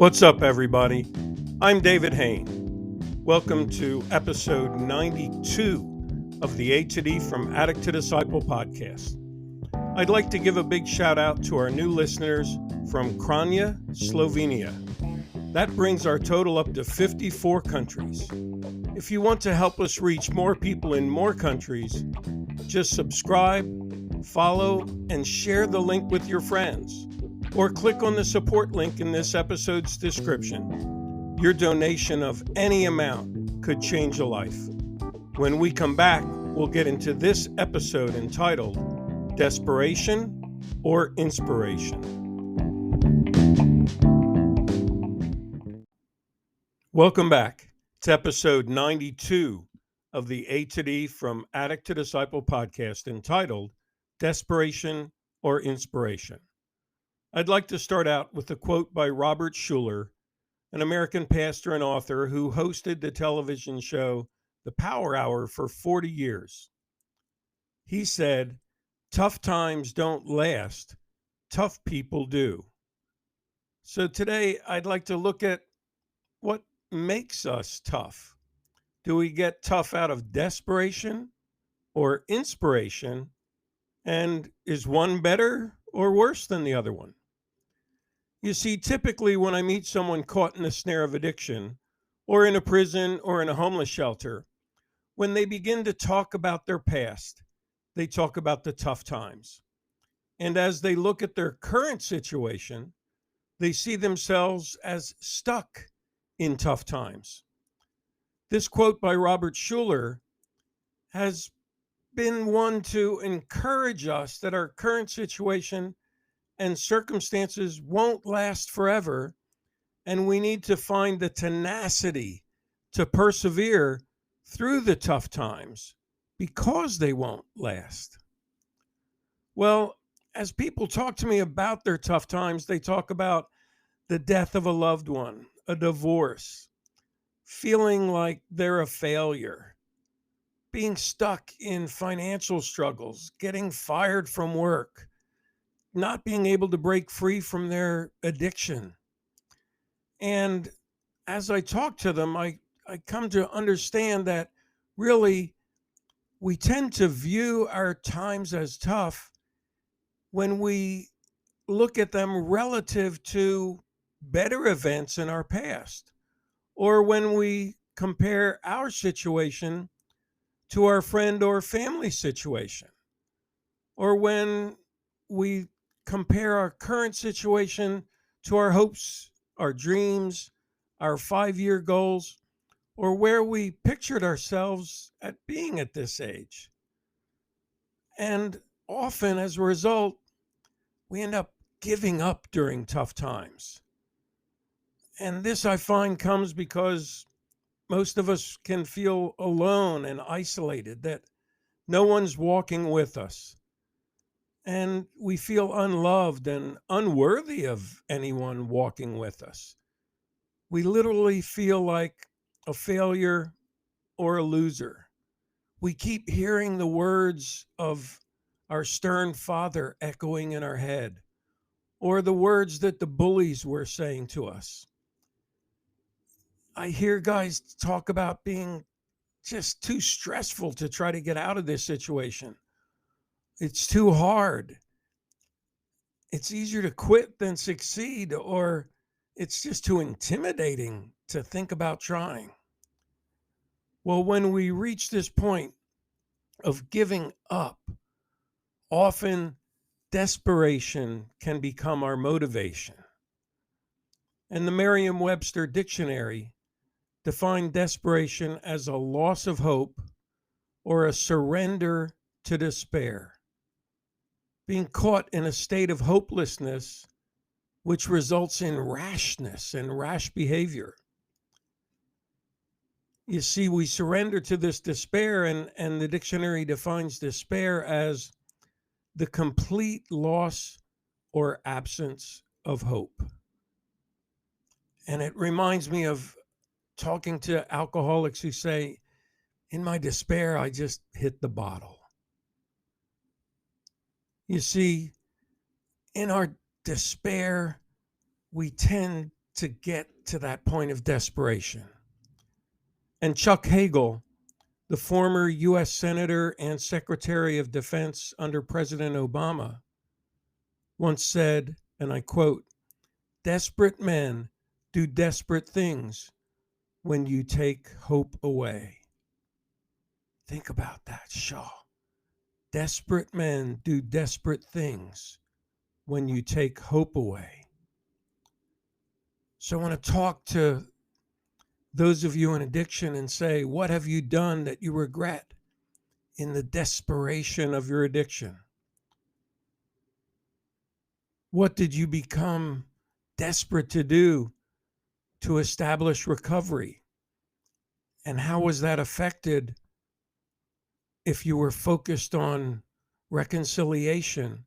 What's up, everybody? I'm David Hain. Welcome to episode 92 of the A to D from Addict to Disciple podcast. I'd like to give a big shout out to our new listeners from Kranja, Slovenia. That brings our total up to 54 countries. If you want to help us reach more people in more countries, just subscribe, follow, and share the link with your friends. Or click on the support link in this episode's description. Your donation of any amount could change a life. When we come back, we'll get into this episode entitled Desperation or Inspiration. Welcome back to episode 92 of the A to D from Addict to Disciple podcast entitled Desperation or Inspiration. I'd like to start out with a quote by Robert Schuller, an American pastor and author who hosted the television show The Power Hour for 40 years. He said, "Tough times don't last, tough people do." So today I'd like to look at what makes us tough. Do we get tough out of desperation or inspiration? And is one better or worse than the other one? You see, typically when I meet someone caught in the snare of addiction, or in a prison or in a homeless shelter, when they begin to talk about their past, they talk about the tough times. And as they look at their current situation, they see themselves as stuck in tough times. This quote by Robert Schuller has been one to encourage us that our current situation and circumstances won't last forever, and we need to find the tenacity to persevere through the tough times because they won't last. Well, as people talk to me about their tough times, they talk about the death of a loved one, a divorce, feeling like they're a failure, being stuck in financial struggles, getting fired from work, not being able to break free from their addiction. And as I talk to them, I come to understand that really we tend to view our times as tough when we look at them relative to better events in our past, or when we compare our situation to our friend or family situation, or when we compare our current situation to our hopes, our dreams, our 5-year goals, or where we pictured ourselves at being at this age. And often, as a result, we end up giving up during tough times. And this, I find, comes because most of us can feel alone and isolated, that no one's walking with us. And we feel unloved and unworthy of anyone walking with us. We literally feel like a failure or a loser. We keep hearing the words of our stern father echoing in our head, or the words that the bullies were saying to us. I hear guys talk about being just too stressful to try to get out of this situation. It's too hard. It's easier to quit than succeed, or it's just too intimidating to think about trying. Well, when we reach this point of giving up, often desperation can become our motivation. And the Merriam-Webster dictionary defined desperation as a loss of hope or a surrender to despair. Being caught in a state of hopelessness, which results in rashness and rash behavior. You see, we surrender to this despair, and the dictionary defines despair as the complete loss or absence of hope. And it reminds me of talking to alcoholics who say, in my despair, I just hit the bottle. You see, in our despair, we tend to get to that point of desperation. And Chuck Hagel, the former U.S. Senator and Secretary of Defense under President Obama, once said, and I quote, "Desperate men do desperate things when you take hope away." Think about that, Shaw. Desperate men do desperate things when you take hope away. So I want to talk to those of you in addiction and say, what have you done that you regret in the desperation of your addiction? What did you become desperate to do to establish recovery? And how was that affected if you were focused on reconciliation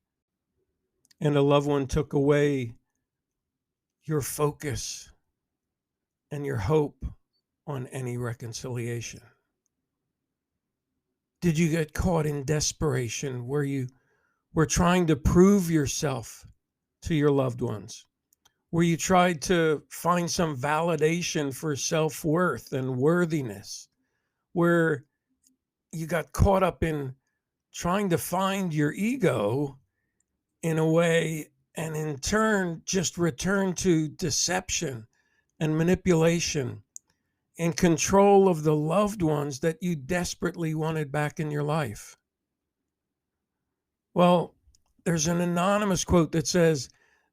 and a loved one took away your focus and your hope on any reconciliation? Did you get caught in desperation where you were trying to prove yourself to your loved ones, where you tried to find some validation for self-worth and worthiness, where you got caught up in trying to find your ego in a way, and in turn just return to deception and manipulation and control of the loved ones that you desperately wanted back in your life? Well, there's an anonymous quote that says,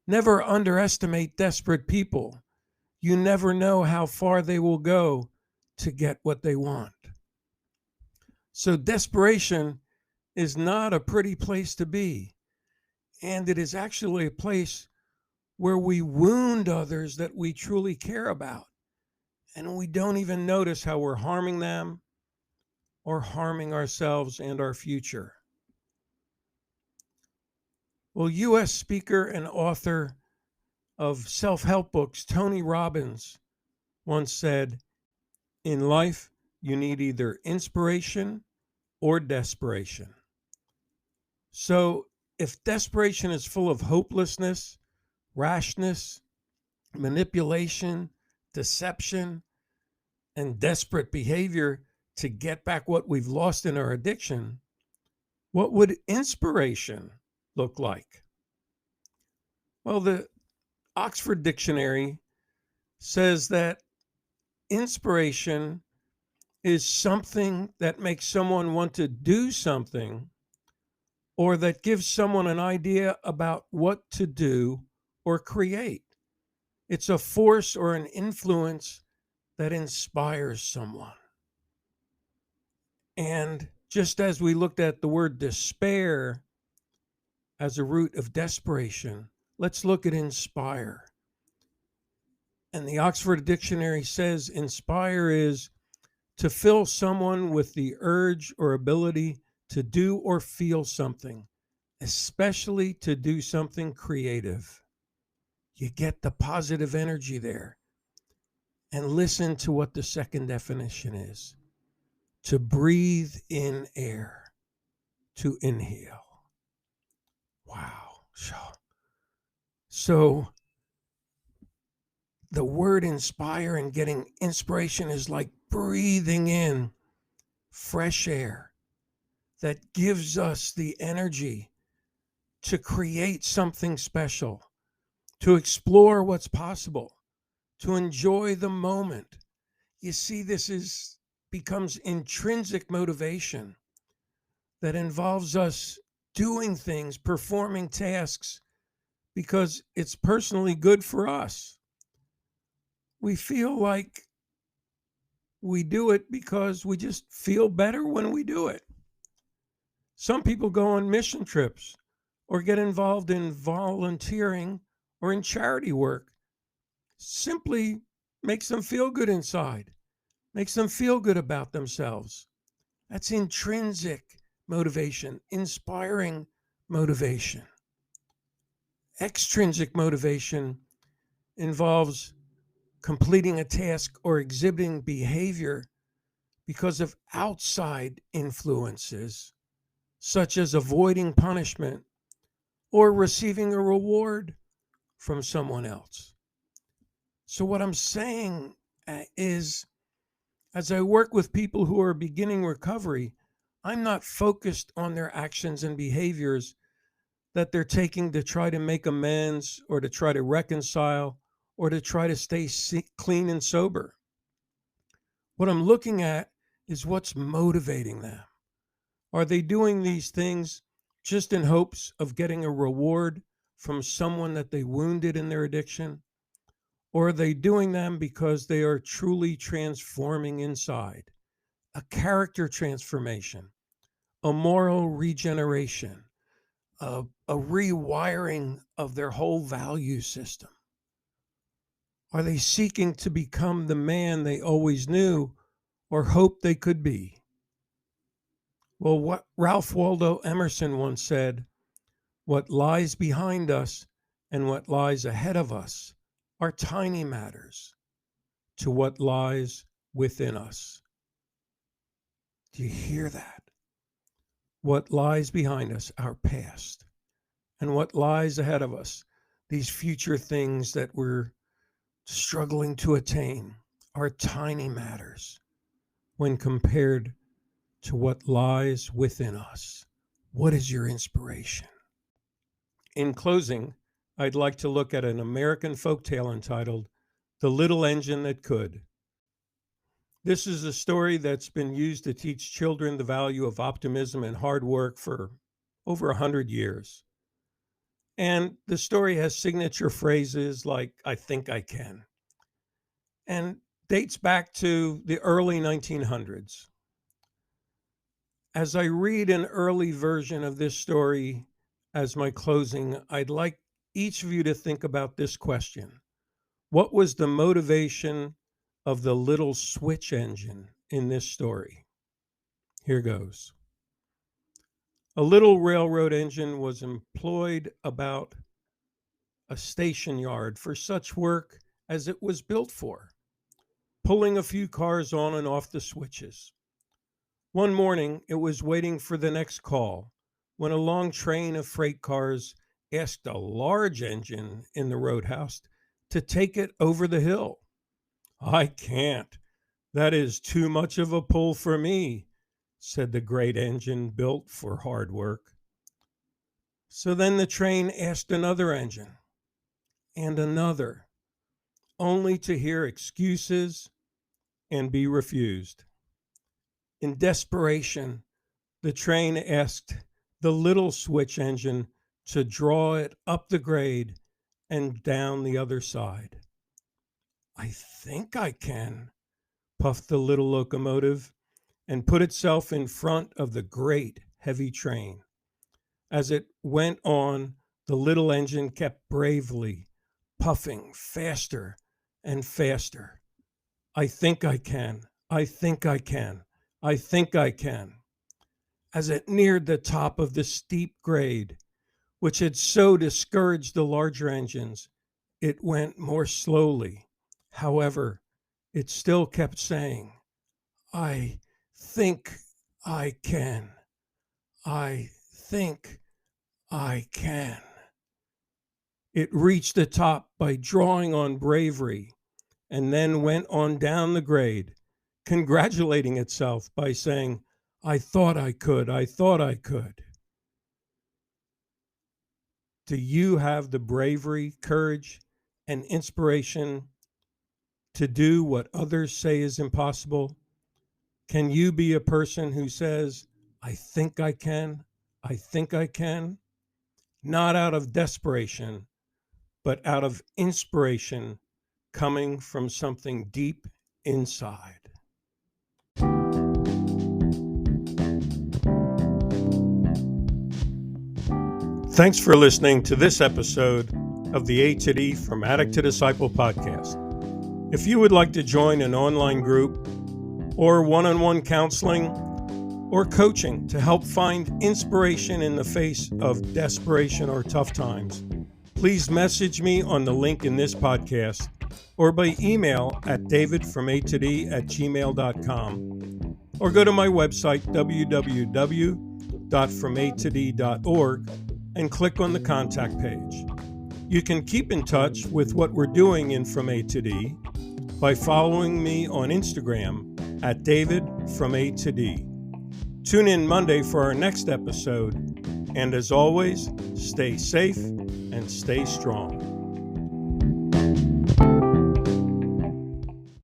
"Never underestimate desperate people. You never know how far they will go to get what they want." So desperation is not a pretty place to be. And it is actually a place where we wound others that we truly care about. And we don't even notice how we're harming them or harming ourselves and our future. Well, U.S. speaker and author of self-help books, Tony Robbins, once said, "In life, you need either inspiration or desperation." So if desperation is full of hopelessness, rashness, manipulation, deception, and desperate behavior to get back what we've lost in our addiction, what would inspiration look like? Well, the Oxford Dictionary says that inspiration is something that makes someone want to do something, or that gives someone an idea about what to do or create. It's a force or an influence that inspires someone. And just as we looked at the word despair as a root of desperation, let's look at inspire. And the Oxford Dictionary says inspire is to fill someone with the urge or ability to do or feel something, especially to do something creative. You get the positive energy there. And listen to what the second definition is: to breathe in air, to inhale. Wow. So the word inspire and getting inspiration is like breathing in fresh air that gives us the energy to create something special, to explore what's possible, to enjoy the moment. You see, becomes intrinsic motivation that involves us doing things, performing tasks, because it's personally good for us. We feel like we do it because we just feel better when we do it. Some people go on mission trips or get involved in volunteering or in charity work. Simply makes them feel good inside, makes them feel good about themselves. That's intrinsic motivation, inspiring motivation. Extrinsic motivation involves completing a task or exhibiting behavior because of outside influences, such as avoiding punishment or receiving a reward from someone else. So what I'm saying is, as I work with people who are beginning recovery, I'm not focused on their actions and behaviors that they're taking to try to make amends or to try to reconcile or to try to stay clean and sober. What I'm looking at is what's motivating them. Are they doing these things just in hopes of getting a reward from someone that they wounded in their addiction? Or are they doing them because they are truly transforming inside? A character transformation, a moral regeneration, a rewiring of their whole value system? Are they seeking to become the man they always knew or hoped they could be? Well, what Ralph Waldo Emerson once said, what lies behind us and what lies ahead of us are tiny matters to what lies within us. Do you hear that? What lies behind us, our past, and what lies ahead of us, these future things that we're struggling to attain, are tiny matters when compared to what lies within us. What is your inspiration? In closing, I'd like to look at an American folktale entitled The Little Engine That Could. This is a story that's been used to teach children the value of optimism and hard work for over 100 years. And the story has signature phrases like, I think I can, and dates back to the early 1900s. As I read an early version of this story as my closing, I'd like each of you to think about this question. What was the motivation of the little switch engine in this story? Here goes. A little railroad engine was employed about a station yard for such work as it was built for, pulling a few cars on and off the switches. One morning, it was waiting for the next call when a long train of freight cars asked a large engine in the roadhouse to take it over the hill. I can't. That is too much of a pull for me, said the great engine built for hard work. So then the train asked another engine and another, only to hear excuses and be refused. In desperation, the train asked the little switch engine to draw it up the grade and down the other side. I think I can, puffed the little locomotive and put itself in front of the great heavy train. As it went on, the little engine kept bravely puffing faster and faster. I think I can, I think I can, I think I can. As it neared the top of the steep grade, which had so discouraged the larger engines, it went more slowly. However, it still kept saying, I think I can. I think I can. It reached the top by drawing on bravery and then went on down the grade, congratulating itself by saying, I thought I could, I thought I could. Do you have the bravery, courage, and inspiration to do what others say is impossible? Can you be a person who says, I think I can, I think I can? Not out of desperation, but out of inspiration coming from something deep inside. Thanks for listening to this episode of the A to D from Addict to Disciple podcast. If you would like to join an online group or one-on-one counseling or coaching to help find inspiration in the face of desperation or tough times, please message me on the link in this podcast or by email at davidfromatod@gmail.com or go to my website www.fromatod.org and click on the contact page. You can keep in touch with what we're doing in From A to D by following me on Instagram at David From A to D. Tune in Monday for our next episode, and as always, stay safe and stay strong.